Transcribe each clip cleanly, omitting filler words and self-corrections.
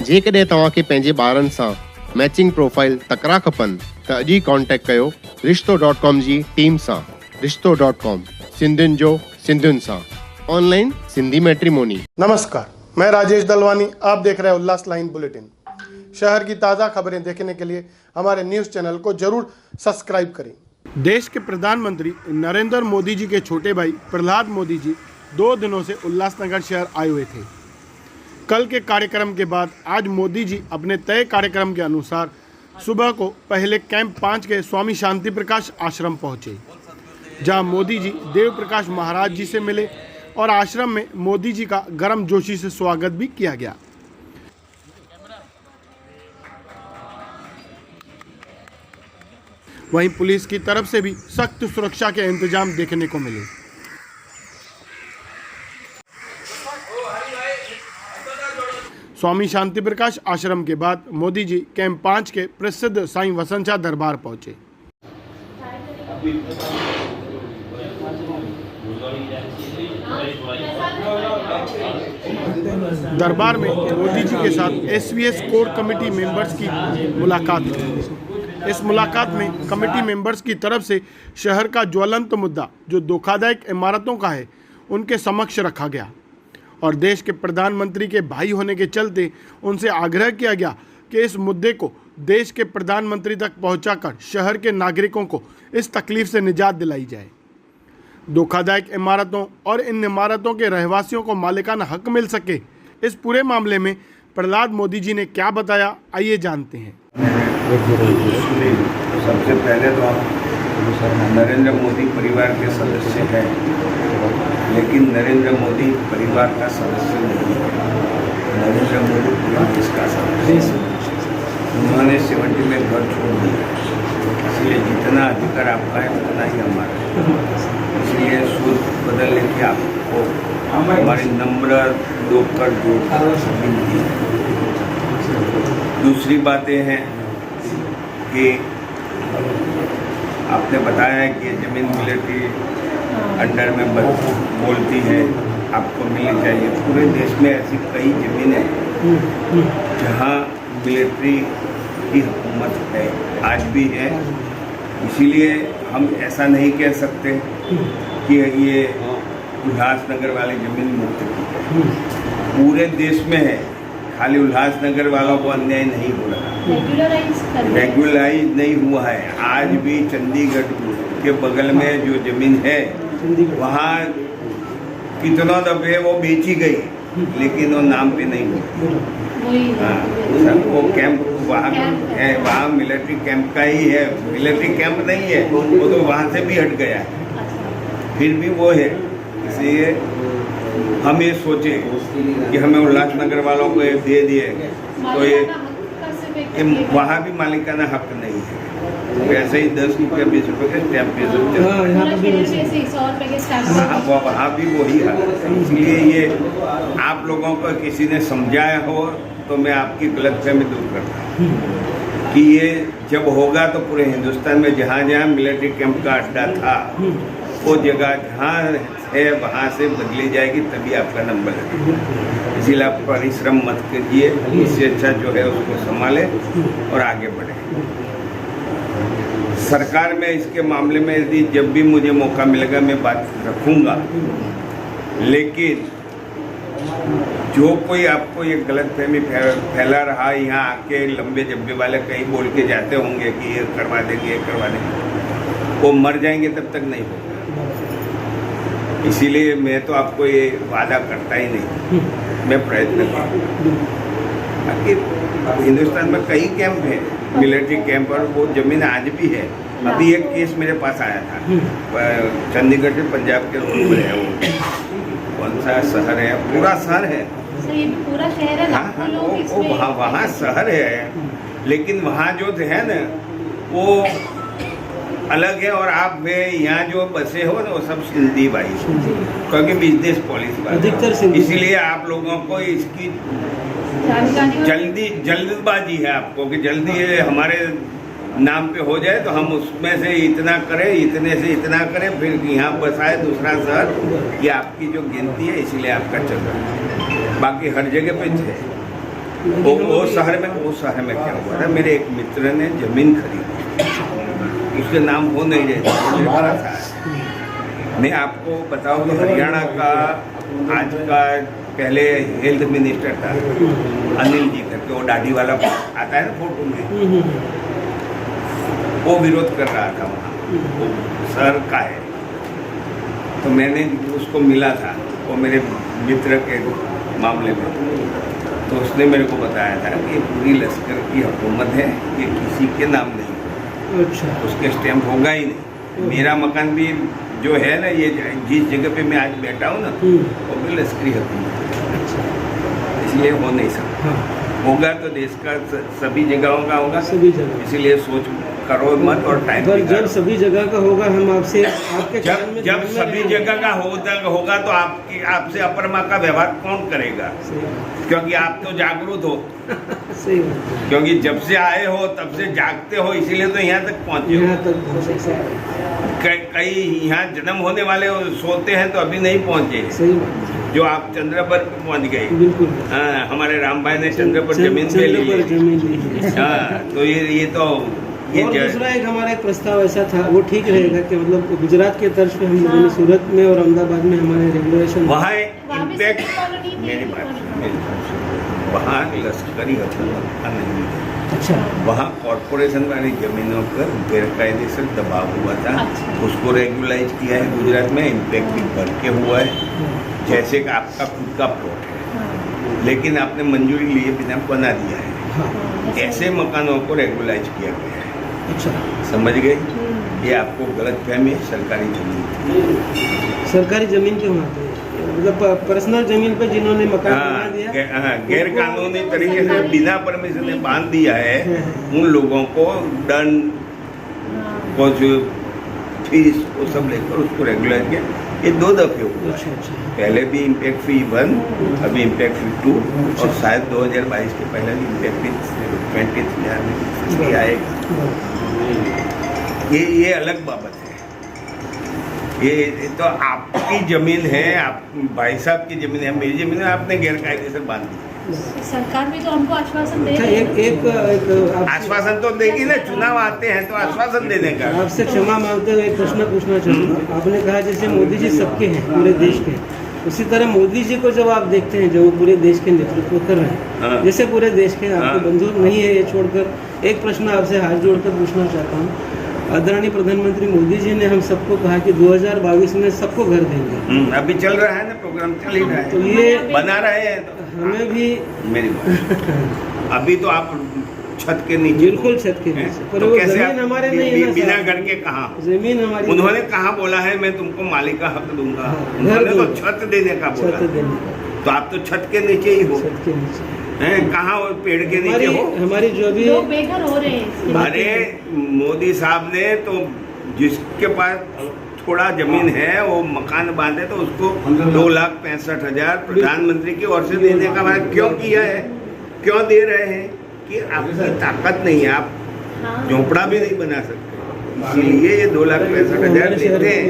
जेकॾहिं तव्हांखे पंहिंजे ॿारनि सां मैचिंग प्रोफाइल तकड़ा खपनि त अॼु ई कॉन्टेक्ट कयो रिश्तो.com जी टीम सां। रिश्तो.com, सिंधियुनि जो सिंधियुनि सां, ऑनलाइन सिंधी मैट्रिमोनी। नमस्कार, मैं राजेश दलवानी, आप देख रहे हैं उल्लास लाइन बुलेटिन। शहर की ताज़ा खबरें देखने के लिए हमारे न्यूज़ चैनल को जरूर सब्सक्राइब करें। देश के प्रधानमंत्री नरेंद्र मोदी जी के छोटे भाई प्रहलाद मोदी जी 2 दिनों से उल्लासनगर शहर आए हुए थे। कल के कार्यक्रम के बाद आज मोदी जी अपने तय कार्यक्रम के अनुसार सुबह को पहले कैंप 5 के स्वामी शांति प्रकाश आश्रम पहुंचे, जहां मोदी जी देव प्रकाश महाराज जी से मिले और आश्रम में मोदी जी का गर्मजोशी से स्वागत भी किया गया। वहीं पुलिस की तरफ से भी सख्त सुरक्षा के इंतजाम देखने को मिले। स्वामी शांति प्रकाश आश्रम के बाद मोदी जी कैंप 5 के प्रसिद्ध साईं वसंत शाह दरबार पहुंचे। दरबार में मोदी जी के साथ एसवीएस कोर कमेटी मेंबर्स की मुलाकात हुई। इस मुलाकात में कमेटी मेंबर्स की तरफ से शहर का ज्वलंत मुद्दा जो धोखादायक इमारतों का है उनके समक्ष रखा गया और देश के प्रधानमंत्री के भाई होने के चलते उनसे आग्रह किया गया कि इस मुद्दे को देश के प्रधानमंत्री तक पहुंचाकर शहर के नागरिकों को इस तकलीफ से निजात दिलाई जाए। धोखादायक इमारतों और इन इमारतों के रहवासियों को मालिकाना हक मिल सके, इस पूरे मामले में प्रहलाद मोदी जी ने क्या बताया, आइए जानते हैं। सबसे पहले तो आप नरेंद्र मोदी परिवार के सदस्य हैं, लेकिन नरेंद्र मोदी परिवार का सदस्य नहीं है। नरेंद्र मोदी पूरा देश का सदस्य है। उन्होंने 70 में घर छोड़ दिया, इसलिए जितना अधिकार आपका है उतना ही हमारा है। इसलिए सूर बदलने की आपको हमारी नम्र दोकर विनती है। दूसरी बातें हैं कि आपने बताया है कि ज़मीन मिलिट्री अंडर में बोलती है, आपको मिलनी चाहिए। पूरे देश में ऐसी कई ज़मीनें जहां मिलिट्री की हुकूमत है, आज भी है। इसीलिए हम ऐसा नहीं कह सकते कि ये उल्लासनगर वाली ज़मीन मुक्त की है। पूरे देश में है, खाली उल्लासनगर वालों को अन्याय नहीं हो रहा, रेगुलराइज नहीं हुआ है। आज भी चंडीगढ़ के बगल में जो ज़मीन है वहाँ कितना दफे वो बेची गई, लेकिन वो नाम पे नहीं होती। हाँ, वो कैंप वहाँ है, वहाँ मिलिट्री कैंप का ही है, मिलिट्री कैंप नहीं है, वो तो वहाँ से भी हट गया है, फिर भी वो है। इसलिए हम ये सोचे कि हमें उल्लासनगर वालों को ये दे दिए तो ये वहाँ भी मालिकाना हक नहीं है। वैसे ही 10 रुपये 20 रुपये के स्टैम्प पे वहाँ भी वही हाल है। इसलिए ये आप लोगों को किसी ने समझाया हो तो मैं आपकी गलतफहमी दूर करता हूँ कि ये जब होगा तो पूरे हिंदुस्तान में जहाँ जहाँ मिलिट्री कैंप का अड्डा था वो जगह जहाँ है वहाँ से बदली जाएगी, तभी आपका नंबर लगेगा। इसीलिए आप परिश्रम मत कीजिए, इससे अच्छा जो है उसको संभालें और आगे बढ़ें। सरकार में इसके मामले में यदि जब भी मुझे मौका मिलेगा मैं बात रखूँगा, लेकिन जो कोई आपको ये गलतफहमी फैला रहा है, यहाँ आके लंबे जब्बे वाले कहीं बोल के जाते होंगे कि ये करवा देंगे, ये करवा देंगे, वो मर जाएंगे तब तक नहीं होगा। इसीलिए मैं तो आपको ये वादा करता ही नहीं, मैं प्रयत्न करूँ। बाकी हिंदुस्तान में कई कैंप हैं, मिलिट्री कैंप, और वो ज़मीन आज भी है। अभी एक केस मेरे पास आया था, चंडीगढ़ से पंजाब के रोड पर है, वो कौन सा शहर है, पूरा शहर है, पूरा शहर है। हाँ, वहाँ शहर है, लेकिन वहाँ जो है ना वो अलग है, और आप में यहाँ जो बसे हो ना वो सब सिंधी भाई, क्योंकि बिजनेस पॉलिसी, इसीलिए आप लोगों को इसकी जल्दबाजी है आपको कि जल्दी ये हमारे नाम पे हो जाए तो हम उसमें से इतना करें, इतने से इतना करें, फिर यहाँ बसाए दूसरा शहर। ये आपकी जो गिनती है, इसीलिए आपका चल रहा है, बाकी हर जगह पे है। वो शहर में क्या हुआ था, मेरे एक मित्र ने जमीन खरीदी, उसके नाम हो नहीं रहे, मेरे पास आया। मैं आपको बताऊं तो हरियाणा का आज का पहले हेल्थ मिनिस्टर था अनिल जी करके, वो दाढ़ी वाला आता है ना फोटो में, वो विरोध कर रहा था वहाँ, वो शहर का है। तो मैंने उसको मिला था, वो मेरे मित्र के मामले में, तो उसने मेरे को बताया था कि पूरी लश्कर की हुकूमत है, ये किसी के नाम नहीं, अच्छा, उसके स्टैम्प होगा ही नहीं। मेरा मकान भी जो है ना, ये जिस जगह पे मैं आज बैठा हूँ ना, वो भी लश्करी हुकूमत है, इसलिए हो नहीं सकता। हाँ, होगा तो देश का सभी जगहों का होगा, सभी जगह। इसीलिए सोच करो मत और टाइम पर निकालो। जब सभी जगह का होगा, हम आपसे आपके ख्याल में जब ध्यान में सभी रहेंगे। जगह का होगा तो आपसे अपरमा का व्यवहार कौन करेगा? सही बात, क्योंकि आप तो जागरूक हो, सही बात है। क्योंकि जब से आए हो तब से जागते हो, इसीलिए तो यहाँ तक पहुँचे हो। यहाँ तक पहुँचे, सही कई यहाँ जन्म होने वाले सोते हैं तो अभी नहीं पहुँचे, सही बात है, जो आप चंद्र पर पहुँच गए। बिल्कुल। हाँ, हमारे राम भाई ने चंद्र पर जमीन ले ली पर है। जमीन ली है। हाँ, तो ये तो ये और दूसरा एक हमारा एक प्रस्ताव ऐसा था, वो ठीक रहेगा कि मतलब गुजरात के तर्ज पे हम लोगों ने सूरत में और अहमदाबाद में हमारे रेगुलेशन वहाँ वहाँ भी इम्पैक्ट, सिविल कॉलोनी थी। मेरी बात वहाँ लश्करी हुकूमत नहीं है। अच्छा, वहाँ कॉरपोरेशन वाली जमीनों पर गैरकायदे से दबाव हुआ था, अच्छा। उसको रेगुलाइज किया है गुजरात में, इम्पैक्ट भी भर के हुआ है, जैसे कि आपका खुद का प्लॉट है, लेकिन आपने मंजूरी लिए बिना बना दिया है। हाँ, ऐसे मकानों को रेगुलाइज किया गया है, अच्छा। समझ गए? ये आपको गलत फहमी है, सरकारी जमीन। सरकारी जमीन क्यों आते हैं? मतलब पर्सनल जमीन पे जिन्होंने मकान बना दिया, गैर कानूनी तरीके से बिना परमिशन बांध दिया है, उन लोगों को दंड, कुछ फीस, वो सब लेकर उसको रेगुलर किया। ये 2 दफे हुआ अच्छा है, अच्छा, पहले भी इम्पैक्ट फी 1, अभी इम्पैक्ट फी 2, और शायद 2022 के पहले भी इम्पैक्ट फी 20 आएगा। ये अलग बाबत है। ये तो आपकी जमीन है, आप भाई साहब की जमीन है, मेरी जमीन है, आपने गैरकायदे से बांध दी। सरकार भी तो हमको आश्वासन दे अच्छा। रही है। एक आपसे- आश्वासन तो देगी ना, चुनाव आते हैं तो आश्वासन देने का। आपसे क्षमा मांगते हुए एक प्रश्न पूछना चाहूँगा। आपने कहा जैसे मोदी जी सबके हैं, पूरे देश के, उसी तरह मोदी जी को जब आप देखते हैं जो वो पूरे देश के नेतृत्व कर रहे हैं, हाँ। जैसे पूरे देश के आपके हाँ। बंधु नहीं है ये छोड़कर, एक प्रश्न आपसे हाथ जोड़कर पूछना चाहता हूँ। आदरणीय प्रधानमंत्री मोदी जी ने हम सबको कहा कि 2022 में सबको घर देंगे, अभी चल रहा है ना, प्रोग्राम चल ही रहा है, तो ये बना रहे हैं तो हमें भी मेरी बात अभी तो आप छत के नीचे बिल्कुल छत के हैं? नीचे, पर तो वो कैसे जमीन आप हमारे नहीं है ना बिना साहब। घर के कहा? जमीन हमारी, उन्होंने कहाँ बोला है मैं तुमको मालिक का हक दूंगा? हाँ, उन्होंने घर तो दूंगा। छत देने का बोला। छत देने का, तो आप तो छत के नीचे ही हो, छत के नीचे। हैं? कहाँ हो? पेड़ के नीचे हो? हमारी जो भी लोग बेघर हो रहे हैं इसके बाद। अरे मोदी साहब ने तो जिसके पास थोड़ा जमीन है वो मकान बांधे तो उसको 2,65,000 प्रधानमंत्री की ओर से देने का मतलब क्यों किया है? क्यों दे रहे हैं? कि आपकी ताकत नहीं है, आप हाँ। झोपड़ा भी नहीं बना सकते, इसीलिए ये 2,65,000 देते हैं,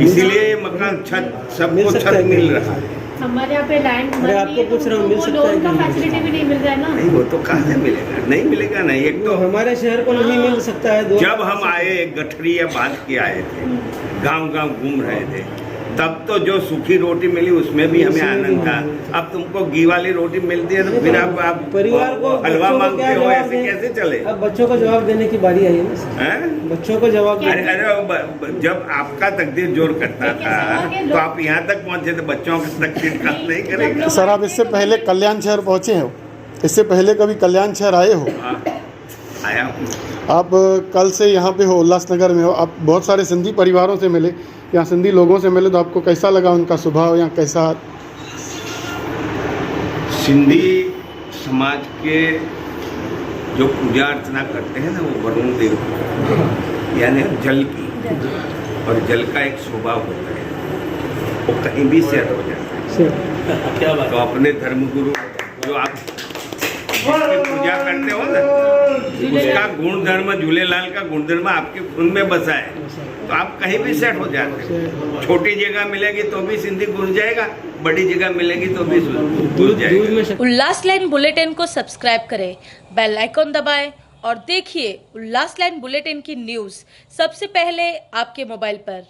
इसीलिए ये मकान छत सबको छत मिल रहा है। हमारे यहाँ पे लैंड अरे आपको पूछ रहा हूँ, मिल वो सकता है लोन का कि नहीं? फैसिलिटी भी नहीं मिल रहा है ना। नहीं वो तो कहाँ से मिलेगा? नहीं मिलेगा नहीं। एक तो तो हमारे शहर को नहीं मिल सकता है। जब हम आए गठरी या बांध के आए थे, गांव-गांव घूम रहे थे, तब तो जो सूखी रोटी मिली उसमें भी हमें आनंद था। अब तुमको घी वाली रोटी मिलती है तो फिर आप परिवार को, हलवा बच्चों को मांगते क्या हो, जवाब ऐसे दें? कैसे चले? अब बच्चों को जवाब देने की बारी आई है ना सर। हैं? बच्चों को जवाब अरे देने अरे जब आपका तकदीर जोर करता था तो आप यहाँ तक पहुँचे तो बच्चों की तकदीर काम नहीं करेगा। सर आप इससे पहले कल्याण शहर पहुँचे हो, इससे पहले कभी कल्याण शहर आए हो? हाँ, आया हूँ। आप कल से यहाँ पे हो, उल्लासनगर में हो, आप बहुत सारे सिंधी परिवारों से मिले, यहाँ सिंधी लोगों से मिले, तो आपको कैसा लगा उनका स्वभाव या कैसा? सिंधी समाज के जो पूजा अर्चना करते हैं ना वो वरुण देव यानी जल की, और जल का एक स्वभाव होता है, वो कहीं भी सेट हो जाता है। सर, तो अपने धर्मगुरु जो आप जिसकी पूजा करते हो ना, उसका गुणधर्म, झूलेलाल का गुणधर्म आपके खून में बसा है, तो आप कहीं भी सेट हो जाते हो। छोटी जगह मिलेगी तो भी सिंधी घुस जाएगा, बड़ी जगह मिलेगी तो भी घुस जाएगा। उल्लास लाइन बुलेटिन को सब्सक्राइब करें, बेल आइकॉन दबाएं और देखिए उल्लास लाइन बुलेटिन की न्यूज़ सबसे पहले आपके मोबाइल पर।